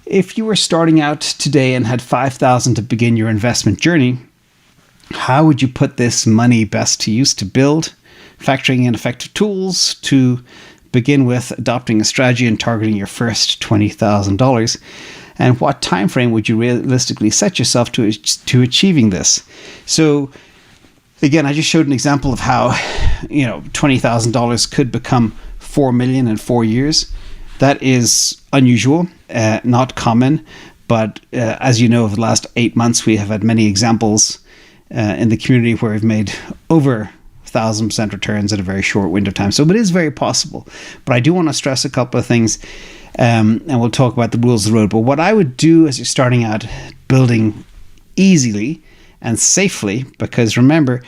If you were starting out today and had $5,000 to begin your investment journey, how would you put this money best to use to build, factoring in effective tools to begin with, adopting a strategy and targeting your first $20,000? And what time frame would you realistically set yourself to achieving this? So again, I just showed an example of how, $20,000 could become $4 million in 4 years. That is unusual, not common. But as you know, over the last 8 months, we have had many examples in the community where we've made over 1,000% returns at a very short window of time. So it is very possible. But I do want to stress a couple of things, and we'll talk about the rules of the road. But what I would do as you're starting out building easily and safely, because remember,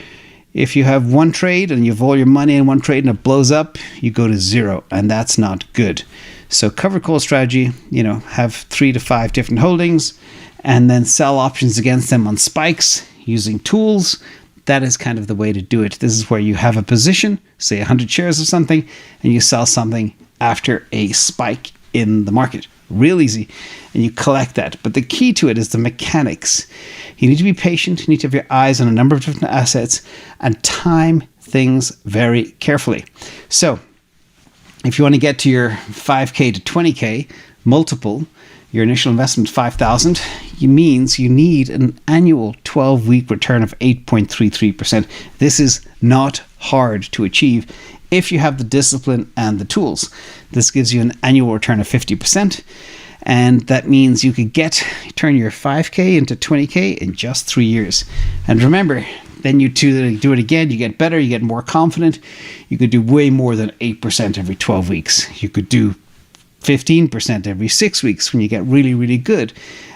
if you have one trade and you have all your money in one trade and it blows up, you go to zero, and that's not good. So cover call strategy, have 3 to 5 different holdings and then sell options against them on spikes using tools. That is kind of the way to do it. This is where you have a position, say 100 shares of something, and you sell something after a spike in the market. Real easy. And you collect that. But the key to it is the mechanics. You need to be patient. You need to have your eyes on a number of different assets and time things very carefully. So if you want to get to your 5K to 20K multiple, your initial investment 5,000, it means you need an annual 12-week return of 8.33%. This is not hard to achieve if you have the discipline and the tools. This gives you an annual return of 50%. And that means you could turn your 5K into 20K in just 3 years. And remember, then you do it again, you get better, you get more confident. You could do way more than 8% every 12 weeks. You could do 15% every 6 weeks when you get really, really good.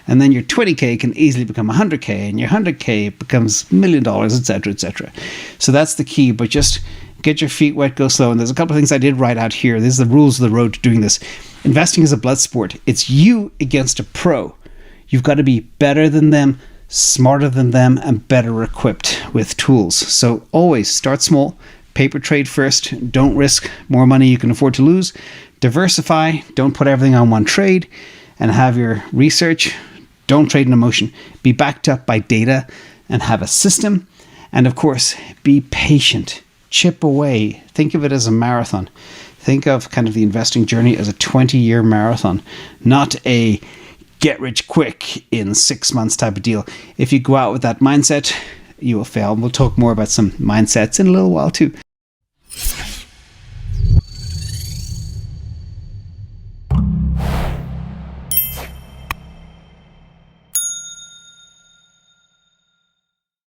And then your 20K can easily become 100K, and your 100K becomes $1 million, etc., etc. So that's the key, but just get your feet wet, go slow. And there's a couple of things I did write out here. This is the rules of the road to doing this. Investing is a blood sport. It's you against a pro. You've got to be better than them, smarter than them, and better equipped with tools. So always start small, paper trade first. Don't risk more money you can afford to lose. Diversify. Don't put everything on one trade, and have your research. Don't trade in emotion. Be backed up by data and have a system. And of course, be patient. Chip away. Think of it as a marathon. Think of kind of the investing journey as a 20-year marathon, not a get rich quick in 6 months type of deal. If you go out with that mindset, you will fail. And we'll talk more about some mindsets in a little while too.